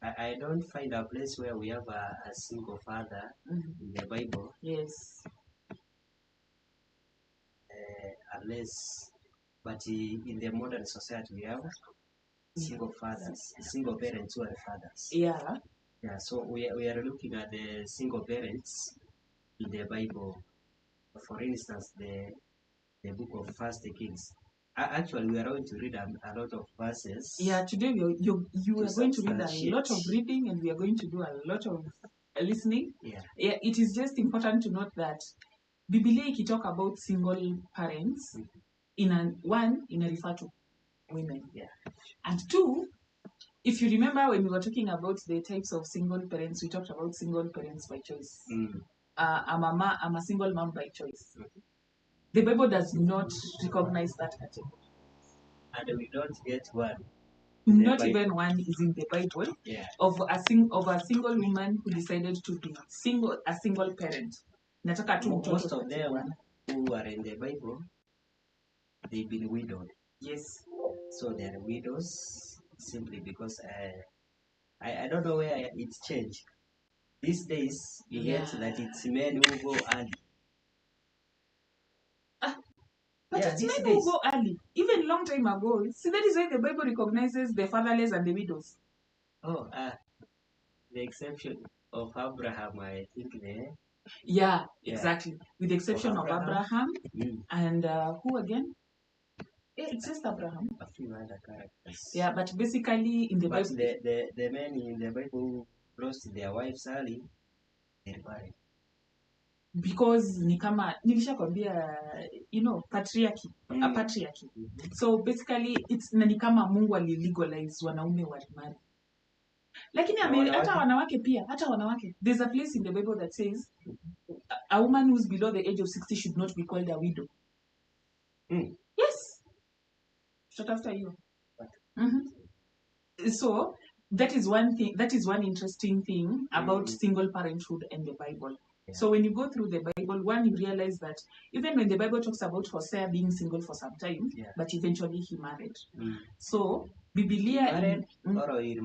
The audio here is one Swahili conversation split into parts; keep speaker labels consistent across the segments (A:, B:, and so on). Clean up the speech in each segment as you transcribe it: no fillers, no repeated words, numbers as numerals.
A: I don't find a place where we have a single father in the Bible.
B: Yes.
A: Unless, but in the modern society we have single fathers, single parents who are fathers.
B: Yeah.
A: Yeah, so we are looking at the single parents in the Bible. For instance, the book of First Kings. Actually, we are going to read a lot of verses.
B: Yeah, today you are going to read a lot of reading, and we are going to do a lot of listening.
A: Yeah.
B: It is just important to note that Biblia talk about single parents, in a refer to women.
A: Yeah.
B: And two, if you remember when we were talking about the types of single parents, we talked about single parents by choice. I'm a single mom by choice. The Bible does not recognize that category.
A: And we don't get one.
B: Not even one is in the Bible.
A: Yeah.
B: Of a single woman who decided to be a single parent.
A: Most of them who are in the Bible, they've been widowed.
B: Yes.
A: So they are widows simply because I don't know where it's changed. These days, you get that it's men who go early.
B: But it's men who go early. Even long time ago. See, that is why the Bible recognizes the fatherless and the widows.
A: Oh, the exception of Abraham, I think there.
B: Yeah, exactly. With the exception of Abraham and who again? It's just Abraham.
A: A few other characters.
B: Yeah, but basically in the Bible,
A: the men in the Bible who lost their wives early, they're married.
B: Because ni kama nilishakwambia, patriarchy, a patriarchy. So basically it's ni kama Mungu alilegalize wanaume walimari. Lakini hata wanawake pia, there's a place in the Bible that says a woman who's below the age of 60 should not be called a widow. Yes. Short after you. So that is one thing. That is one interesting thing about single parenthood and the Bible. Yeah. So when you go through the Bible, one, you realize that even when the Bible talks about Hosea being single for some time, but eventually he married. So Biblia
A: married or he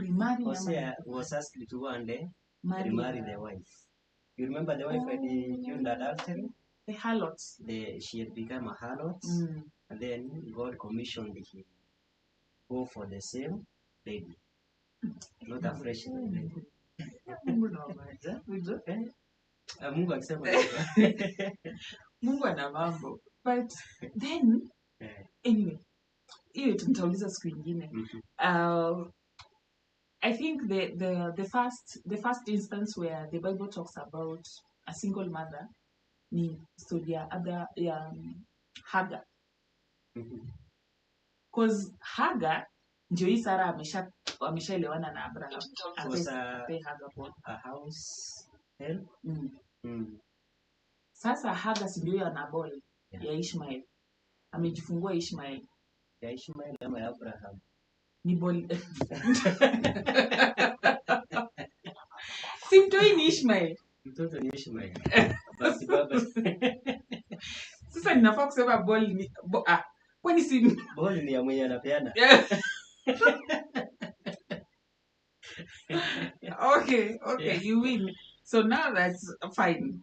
A: married Hosea was asked to one day marry the wife. You remember the wife when he killed adultery?
B: The harlots.
A: She had become a harlot, and then God commissioned him go for the same lady, not a fresh lady. Mungu akisema
B: Mungu ana mambo. But then anyway, hiyo tutauliza siku nyingine. I think the first instance where the Bible talks about a single mother ni story ya Hagar. Because Hagar ndio hii Sarah ameshaelewana na Abraham.
A: A house help.
B: Sasa Hagar si ndio ana boy ya Ishmael. Amejifungua Ishmael.
A: Ya Ishmael ama ya Abraham?
B: Ni boy. Si mtoi ni Ishmael.
A: Mtoto ni Ishmael. Basi baba.
B: Sasa ninafaa kusema boy ni kwani si
A: boy ni ya mwenye anapeana.
B: Okay, you win. So now that's fine.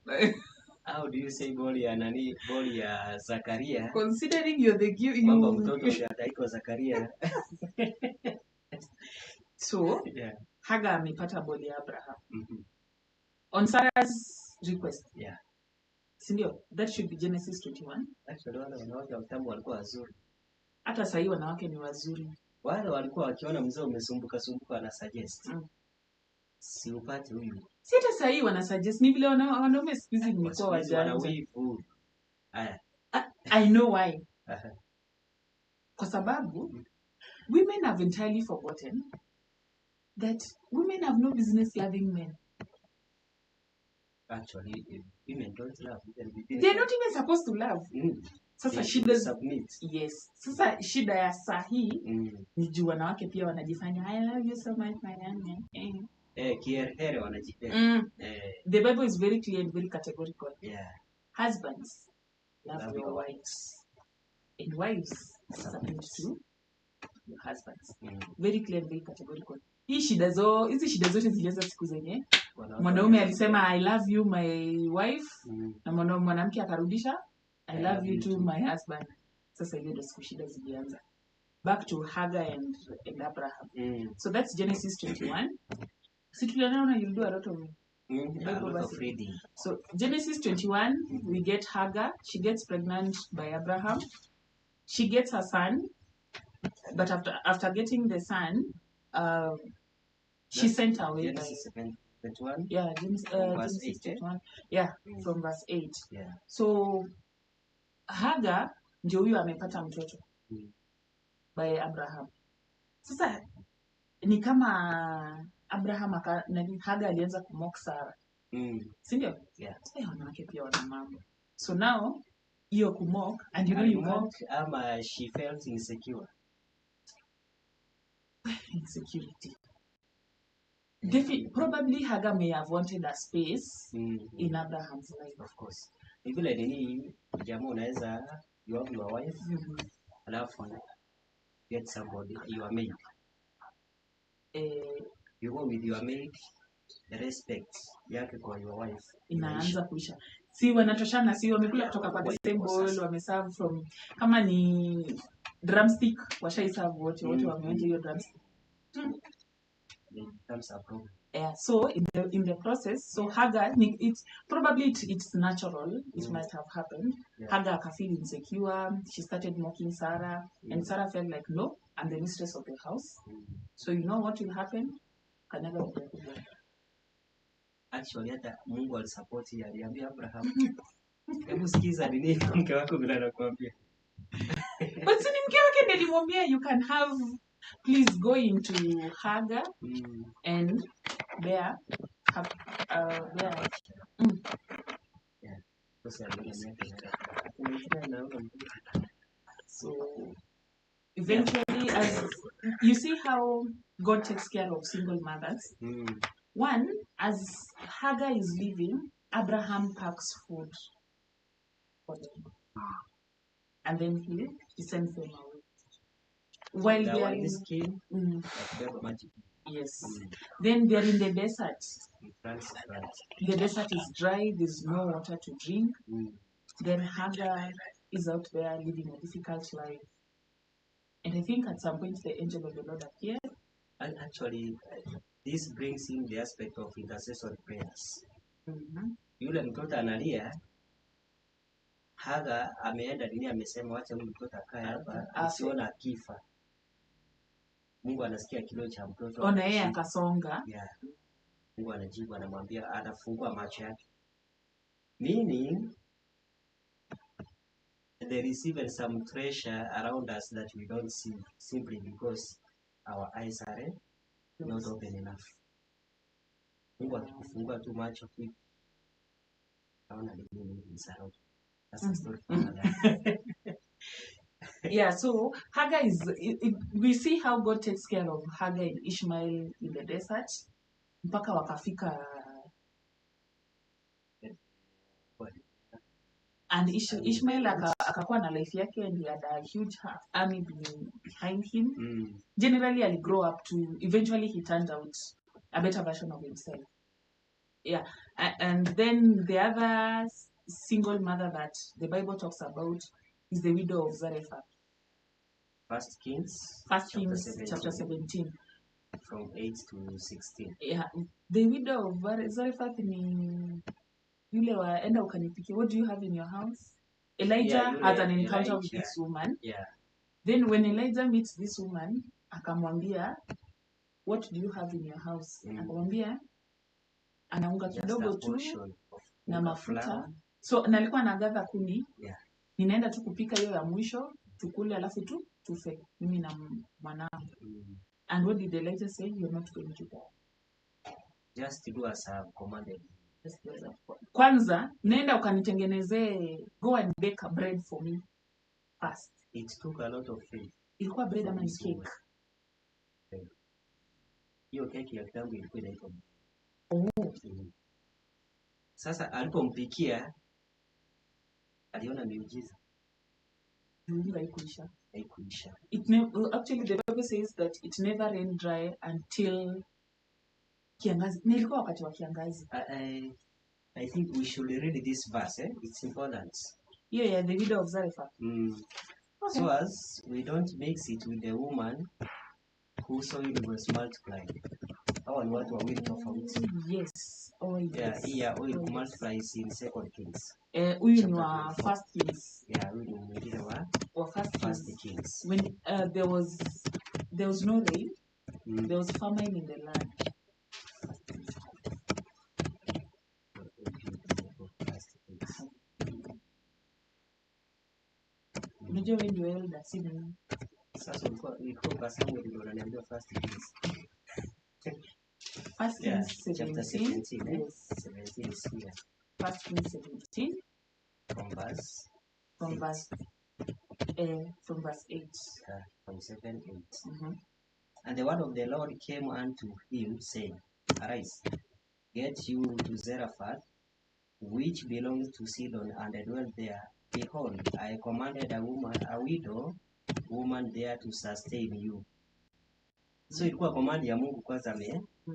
A: How do you say boli ya nani? Boli ya Zakaria?
B: Considering you're the
A: Mama mtoto ataitwa Zakaria.
B: So, Hagar amepata boli ya Abraham. On Sarah's request.
A: Yeah.
B: Sindio? That should be Genesis 21.
A: Actually, wale wanawake wa kitambo walikuwa wazuri.
B: Hata sasa wanawake ni wazuri.
A: Wale walikuwa wakiona mzee umesumbuka ana suggest. Si upate huyu.
B: Si hata sasa wana suggest ni vile wanaume siku hizi nimekuwa wajanja. I know why. Kwa sababu women have entirely forgotten that women have no business loving men.
A: Actually, women don't love.
B: They're not even supposed to love. Sasa shida
A: submit.
B: Yes. Sasa shida ya sahi ni juu wanawake pia wanajifanya I love you so much my man.
A: Kiere wanajipenda.
B: The Bible is very clear and very categorical.
A: Yeah.
B: Husbands, love your wives. And wives, submit to your husbands. Very clear, very categorical. Hizi shida zote zilianza siku zenye mwanaume alisema I love you my wife na mwanamke akarudisha I love you too my husband. Sasa hiyo ndio siku shida zilianza. Back to Hagar and Abraham. So that's Genesis 21. So tuliona you'll do a lot of reading. So Genesis 21, we get Hagar. She gets pregnant by Abraham. She gets her son, but after getting the son, she sent away.
A: Genesis 21.
B: Yeah, Genesis 21. Yeah, from verse 8.
A: Yeah.
B: So Hagar ndio huyo amepata mtoto by Abraham. Sasa ni kama Abraham Hagar alianza kumock Sarah. Si ndio?
A: Yeah.
B: Wanawake pia wana mambo. So now you kumock and you know you mock
A: she felt insecure.
B: Insecurity. Probably Hagar may have wanted a space in Abraham's life.
A: Of course. If like any jamaa unaweza you have your wife alafu get somebody your maid. You go with your maid, the respect yake kwa your wife
B: inaanza kuisha. Si wanatoshana, si wamekula kutoka kwa the same bowl, wameserve from kama ni drumstick washaiserve wote wameonja hiyo drumstick. Yeah, so in the process, so Hagar, it's natural, it might have happened. Yeah. Hagar feel insecure, she started mocking Sarah, and Sarah felt like, no, I'm the mistress of the house. So you know what will happen?
A: Actually, hata Mungu alisupport ya aliambia Abraham. Hebu sikiza nini mke wako bila nakwambia.
B: But si mke wake ndiye alimwambia you can have, please go into Hagar and bear.
A: Yeah.
B: So eventually, as you see how God takes care of single mothers. One, as Hagar is leaving, Abraham packs food for them. And then he sends them away. While they are in
A: this king,
B: yes. Then they are in the desert. The desert is dry, there's no water to drink. Then Hagar is out there living a difficult life. And I think at some point the angel of the Lord appeared.
A: And actually, this brings in the aspect of intercessory prayers. Yule mtoto analia, Hagar ameenda dunia amesema wacha mtoto akae hapa asiona akifa. Mungu anasikia kilio cha mtoto.
B: Ona yeye akasonga.
A: Yeah. Mungu anajibu anamwambia anafungua macho yake. Meaning there is even some treasure around us that we don't see simply because our eyes are not open enough. Mungu akifungua tu macho hivi. Naona nini nisahau. That's a story for another.
B: Yeah, so Hagar we see how God takes care of Hagar and Ishmael in the desert. Mpaka wakafika and Ishmael akakuwa na life yake and he had a huge army behind him. Generally, he'll grow up to, eventually he turned out a better version of himself. Yeah, and then the other single mother that the Bible talks about is the widow of Zarephath.
A: First Kings
B: chapter 17.
A: From 8 to 16.
B: Yeah, the widow of Zarephath ni yule waenda ukanipikia. What do you have in your house? Elijah has an encounter with this woman.
A: Yeah.
B: Then when Elijah meets this woman, akamwambia, what do you have in your house? Akamwambia, anaunga kidogo tu na mafuta. So nalikuwa nagather kuni.
A: Yeah.
B: Ninaenda tu kupika hiyo ya mwisho, tukule alafu tufe mimi na mwanangu. And what did Elijah say? You're not going to die.
A: Just do as I have commanded.
B: Kwanza, nenda ukanitengenezee, go and bake a bread for me first.
A: It took a lot of faith.
B: Ilikuwa bread ama cake?
A: Hiyo keki ya kitambo ilikuwa inaitwa. Sasa alipompikia aliona miujiza.
B: Unga ikuisha.
A: haikuisha.
B: Actually the Bible says that it never rained dry until kiangazi. Nilikuwa wakati wa kiangazi.
A: I think we should read this verse. It's important.
B: Yeah, the widow of Zarephath. Okay.
A: So as we don't mix it with the woman whose soil was multiplied. Hawa ni watu wawili tofauti.
B: Yes. Oh yes.
A: Yeah, oil multiplies in Second Kings.
B: Huyu ni wa First Kings.
A: Yeah, huyu ni mwingine wa First Kings.
B: When there was no rain, there was famine in the land. Unajua wewe ndio elder, si mimi.
A: Sasa ilikuwa kwa Samuel ndio ananiambia First Kings.
B: First Kings 17.
A: Yes. 17 is here.
B: First Kings 17. From verse 8.
A: From 7, 8. And the word of the Lord came unto him, saying, Arise, get you to Zarephath, which belongs to Sidon, and dwell there. Behold, I commanded a widow woman there to sustain you. So ilikuwa command ya Mungu kwanza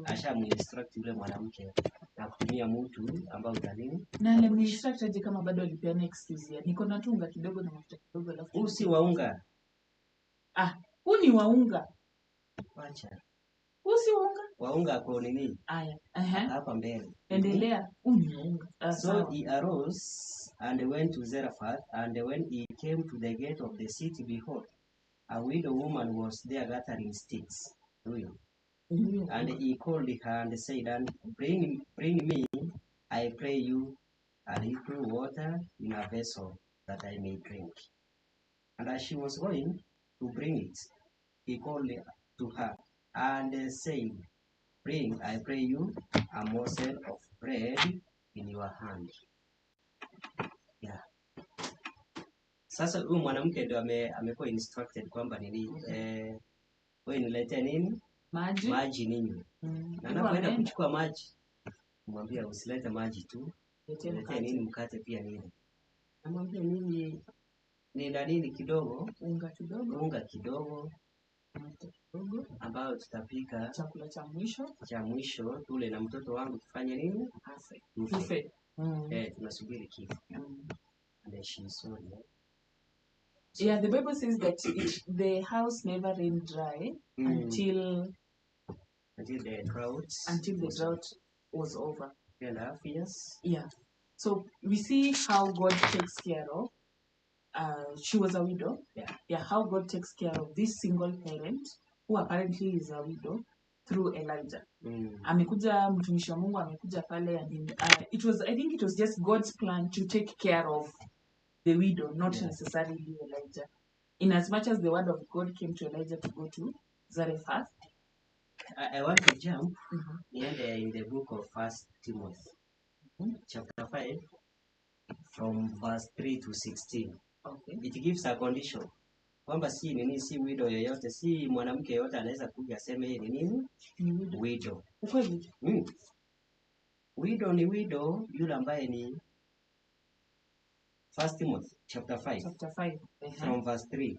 A: ashamuinstruct yule mwanamke na kutumia mtu ambao utanini.
B: Na alimuinstruct aje kama bado alipeana excuse ya niko na tunga kidogo na mafuta kidogo alafu
A: si waunga.
B: Huu ni waunga.
A: Acha.
B: Huu si waunga.
A: Waunga kwa nini?
B: Aya.
A: Hapa mbele.
B: Endelea. Huu ni waunga.
A: So he arose and went to Zarephath, and when he came to the gate of the city, behold, a widow woman was there gathering sticks. And he called her and said, and bring me, I pray you, a little water in a vessel, that I may drink. And as she was going to bring it, he called to her and said, bring, I pray you, a morsel of bread in your hand. Yeah. Sasa huyu mwanamke ndio amekuwa instructed kwamba nini wewe niletee nini? Maji nini? Na anapoenda kuchukua maji, mwambie usilete maji tu, niletee nini? Mkate pia nini? Namwambia nini? Nina nini kidogo? Unga kidogo. Ambao tutapika
B: chakula cha mwisho
A: tule na mtoto wangu tufanye nini?
B: Tufe.
A: Tunasubiri kifo. And she saw it.
B: Yeah, the Bible says that the house never rained dry until
A: the drought
B: was over.
A: 3.5 years.
B: Yeah. So we see how God takes care of. She was a widow. Yeah. How God takes care of this single parent who apparently is a widow through Elijah. Amekuja mtumishi wa Mungu amekuja pale and I think it was just God's plan to take care of the widow, not necessarily Elijah. In as much as the word of God came to Elijah to go to Zarephath.
A: I want to jump in the book of 1 Timothy, chapter 5, from verse 3 to 16.
B: Okay.
A: It gives a condition. Kwamba si widow yoyote, si mwanamke yoyote anaweza kuja aseme yeye ni nini? Widow.
B: Ukweli?
A: Widow ni widow yule ambaye ni 1 Timothy chapter 5. From verse 3.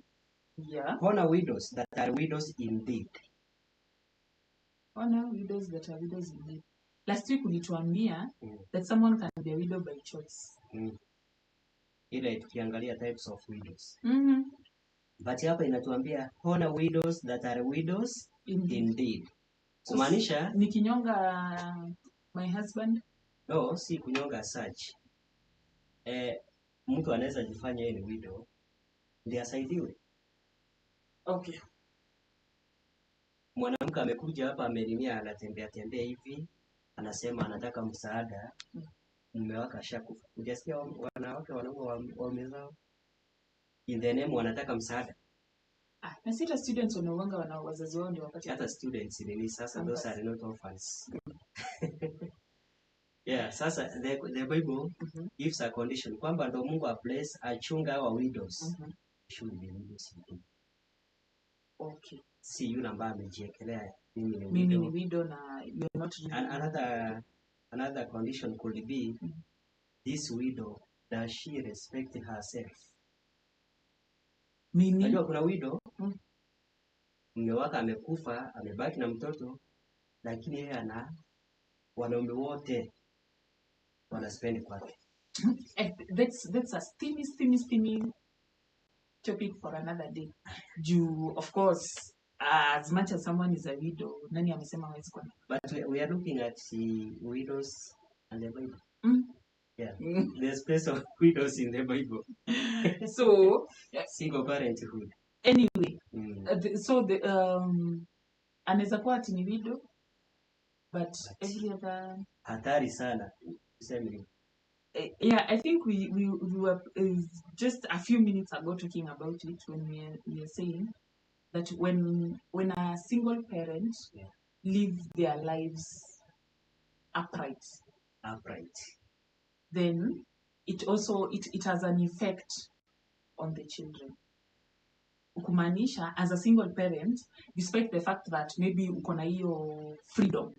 B: Yeah.
A: Honor widows that are widows indeed.
B: Honor widows that are widows indeed. Last week ulituambia that someone can be a widow by choice.
A: Ile tukiangalia types of widows. But hapa inatuambia honor widows that are widows indeed. Kumaanisha
B: ni kinyonga my husband?
A: No, si kunyonga such. Mtu anaweza jifanya yeye ni widow ndiye asaidiwe.
B: Okay.
A: Mwanamke amekuja hapa amerimia anatembea hivi anasema anataka msaada. Mume wake ashakufa. Unasikia wanawake wanaua waume zao. In the name wanataka msaada.
B: Na sita students wanauanga wana wazazi wao ndio wakati
A: hata students ni sasa those are not orphans. Yeah, sasa the Bible gives a condition kwamba ndo Mungu a bless achunga wa widows. Should be widows.
B: Okay.
A: Si yule ambaye amejiekelea
B: mimi ni widow na you are not
A: another condition could be this widow, does she respect herself?
B: Mimi
A: Unajua kuna widow mume wake amekufa, amebaki na mtoto, lakini yeye ana wanaume wote wanaspend kwake.
B: That's a steamy topic for another day. Of course, as much as someone is a widow, nani amesema hawezi kuwa.
A: But we are looking at the widows and the Bible. Yeah. There's place of widows in the Bible.
B: So
A: single parenthood.
B: Anyway, anaweza kuwa ati ni widow, but every other
A: hatari sana.
B: Yeah, I think we were just a few minutes ago talking about it when we were saying that when a single parent live their lives upright, then it also it has an effect on the children. Kumaanisha, as a single parent, despite the fact that maybe uko na hiyo freedom,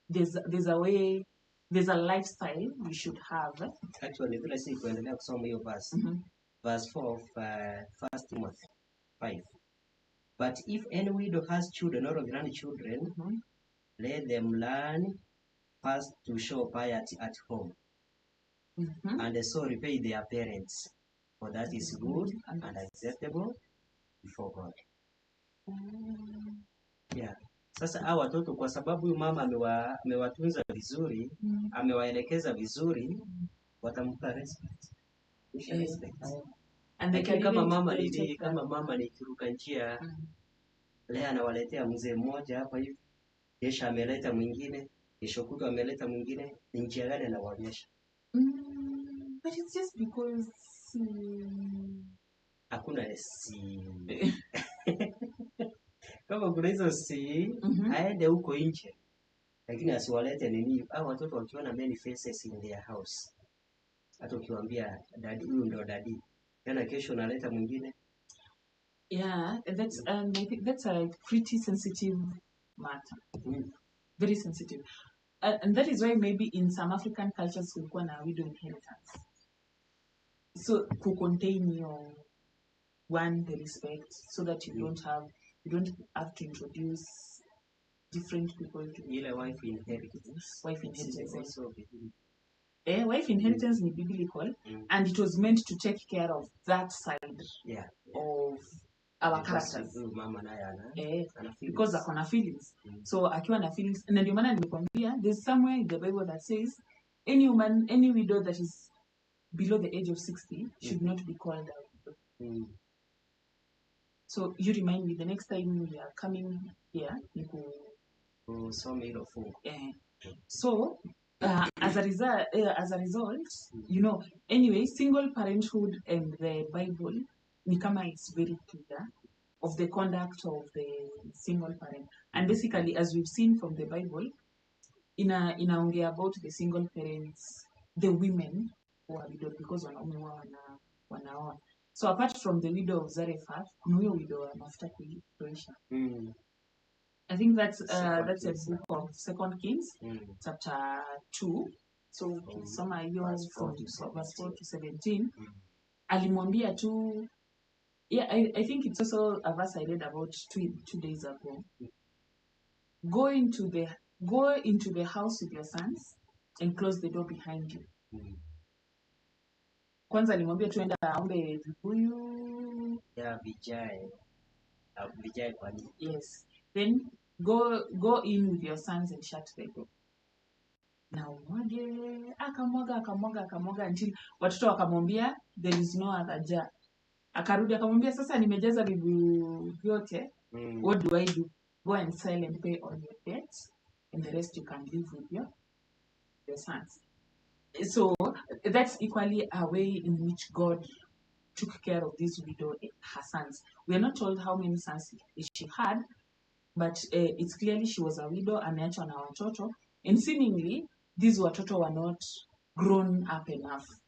B: there's a way, there's a lifestyle we should have.
A: Actually, let's see kuendelea kusoma hiyo verse. Verse 4 of 1 Timothy 5. But if any widow has children or grandchildren, let them learn first to show piety at home, and so repay their parents, for that is good and acceptable before God. Yeah. Sasa hawa watoto kwa sababu huyu mama amewatunza vizuri, amewaelekeza vizuri, watampa respect. And kama mama ni kiruka njia, leo anawaletea mzee mmoja hapa hivi, kesho ameleta mwingine, kesho kutwa ameleta mwingine, ni njia gani anawaonyesha?
B: But it's just because
A: hakuna kama kuna hizo aende huko nje, lakini asiwalete nini au watoto wakiona many faces in their house. Hata ukiwaambia dadi, huyu ndo dadi, tena kesho naleta mwingine.
B: Yeah, that's I think that's a pretty sensitive matter. Very sensitive. And that is why maybe in some African cultures kulikuwa na widow inheritance. So to contain your the respect, so that you don't have to introduce different people to
A: wife inheritance.
B: Wife inheritance is biblical, and it was meant to take care of that side of our characters. Because akona feelings. So akiwa na feelings, na ndio maana nimekwambia there's somewhere in the Bible that says any widow that is below the age of 60 should not be called a widow. So you remind me the next time we are coming here, so as a result, anyway, single parenthood and the Bible ni kama it's very clear of the conduct of the single parent. And basically, as we've seen from the Bible, inaongea about the single parents, the women who are widowed because wanaume wao wanaoa. So apart from the widow of Zarephath, no widow wa mafuta kuisha. I think that's a book of 2 Kings, chapter 2. So soma hiyo from verse 4 to 17. Alimwambia tu, I think it's also a verse I read about 2 days ago. Go into the house with your sons and close the door behind you. Kwanza alimwambia tuenda aombe vibuyu
A: ya vijai kwa nini?
B: Yes. Then go in with your sons and shut the door. Na umwage akamwaga until watoto wakamwambia there is no other jar. Akarudi akamwambia sasa nimejaza vibuyu vyote. What do I do? Go and sell and pay all your debts, and the rest you can live with your sons. So that's equally a way in which God took care of this widow, her sons. We are not told how many sons she had, but it's clearly she was a widow, ameachwa na watoto, and seemingly these watoto were not grown up enough.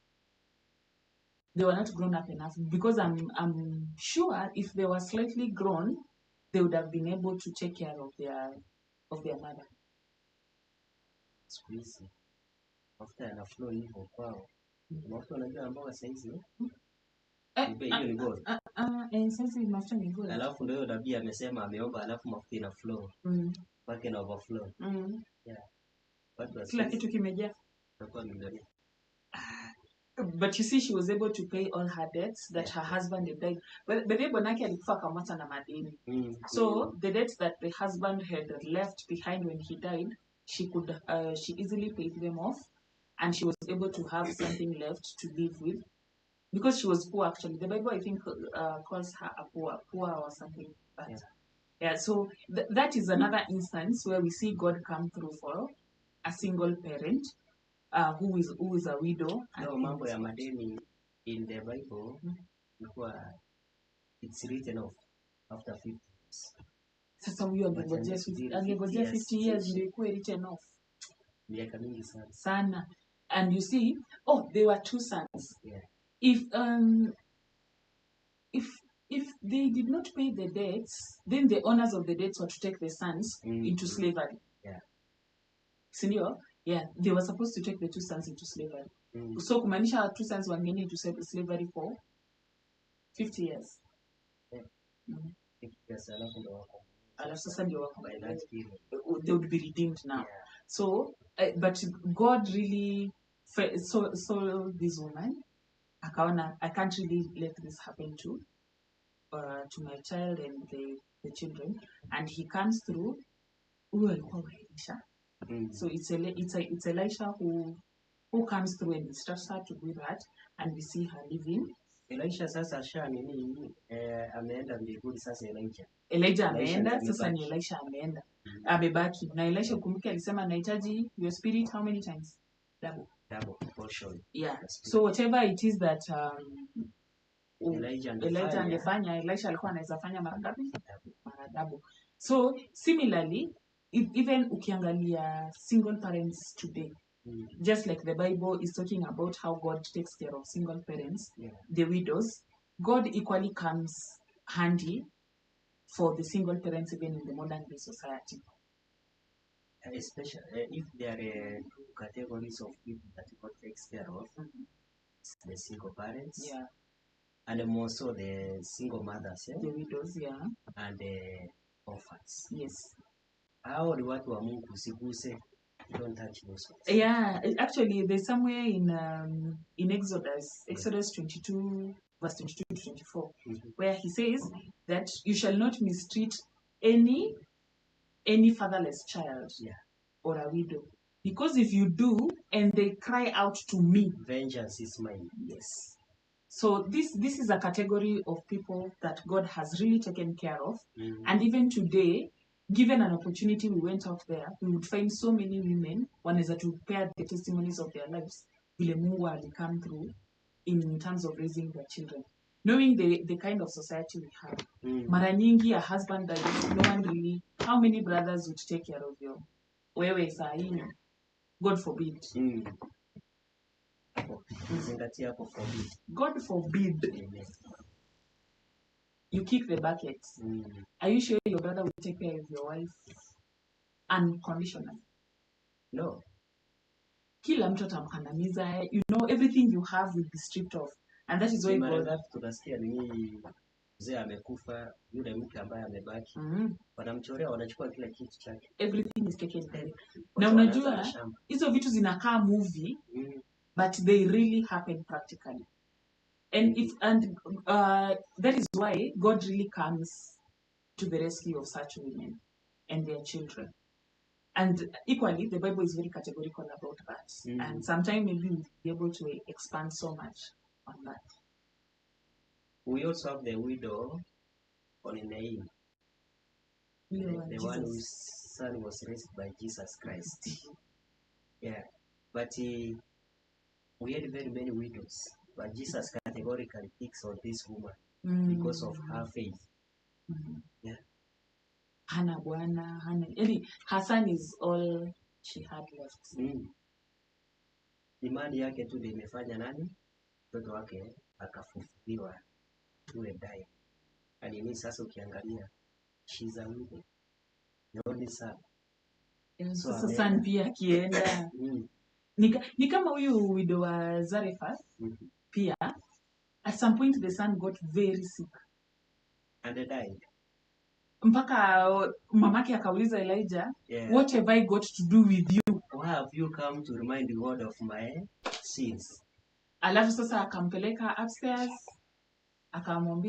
B: They were not grown up enough because I'm sure if they were slightly grown, they would have been able to take care of their mother.
A: Squeeze. After an flow hivyo kwao. Watu wanajua ambao saizi. Hiyo ni gold.
B: Sasa mafuta ni gold.
A: Alafu ndio nabii amesema ameomba alafu mafuta ina flow. Pake na overflow. Yeah.
B: Kila kitu kimejaa.
A: Itakuwa milioni.
B: But you see, she was able to pay all her debts that her husband had died. But bwanake alikufa kamata na madeni. So the debts that the husband had left behind when he died, she easily paid them off, and she was able to have something left to live with, because she was poor actually. The Bible, I think, calls her a poor or something. But yeah, so that is another instance where we see God come through for a single parent. Who is a widow.
A: No, mambo ya madeni in the Bible, it's written off after 50 years.
B: Sasa huyo angengojea 50 years ndio ikuwe written off.
A: Miaka mingi sana.
B: Sana. And you see, they were two sons.
A: Yeah.
B: If they did not pay the debts, then the owners of the debts were to take the sons into slavery.
A: Yeah.
B: Sindio? Yeah, they were supposed to take the two sons into slavery. So kumaanisha two sons wangeni into slavery for 50 years.
A: Yeah. 50 years alafu ndio wako.
B: Alafu sasa ndio wako.
A: By that period.
B: They would be redeemed now.
A: Yeah.
B: So, but God really saw this woman. Akaona, I can't really let this happen to my child and the children. And he comes through. So it's Elisha who comes through and instructs her to do that, and we see her living.
A: Elisha sasa ameenda mbinguni sasa
B: Elijah ameenda sasa ni Elisha ameenda. Amebaki. Na Elisha kumbuke alisema nahitaji your spirit how many times?
A: Double portion.
B: Yeah. So whatever it is that
A: Elijah
B: angefanya, Elisha alikuwa anaweza fanya mara ngapi? Mara double. So similarly, even ukiangalia single parents today, just like the Bible is talking about how God takes care of single parents, the widows, God equally comes handy for the single parents even in the modern day society.
A: Especially if there are two categories of people that God takes care of, the single parents, and more so the single mothers,
B: the widows,
A: and the orphans.
B: Yes.
A: Hao ni watu wa Mungu, usiguse. Don't touch those ones.
B: Yeah, actually there's somewhere in Exodus 22 verse 22 to 24, where he says that you shall not mistreat any fatherless child or a widow, because if you do and they cry out to me,
A: vengeance is mine.
B: Yes. So this is a category of people that God has really taken care of, and even today, given an opportunity, we went out there, we would find so many women wanaweza to pair the testimonies of their lives vile Mungu ali come through in terms of raising their children, knowing the kind of society we have. Mara nyingi a husband dies, no one really, how many brothers would take care of you? Wewe saa hii, God forbid. God forbid.
A: Amen.
B: You kick the bucket. Are you sure your brother will take care of your wife unconditionally?
A: No.
B: Kila mtu atamkandamiza. You know, everything you have will be stripped off. And that is why God...
A: tunasikia ni mzee amekufa, yule mke ambaye amebaki. Wanamchorea, wanachukua kila kitu chake.
B: Everything is taken away. Na unajua, hizo vitu zinakaa movie, but they really happen practically. And that is why God really comes to the rescue of such women and their children. And equally, the Bible is very categorical about that. And sometime maybe we'll be able to expand so much on that.
A: We also have the widow on Nain. The one whose son was raised by Jesus Christ. Yeah. But we had very many widows. But Jesus categorically picks on this woman because of her faith. Yeah.
B: Hana bwana, her son is all she had left.
A: Imani yake tu ndio imefanya nani? Mtoto wake akafufuliwa tule dai. Hadi ni sasa ukiangalia, she's a widow. Only son.
B: So son pia akienda. Ni kama huyu widow wa Zarephath pia At some point the son got very sick.
A: And they died.
B: Mpaka mamake akauliza Elijah,
A: Yeah.
B: what have I got to do with you?
A: Why have you come to remind God of my sins?
B: Alafu sasa akampeleka upstairs, akamwambia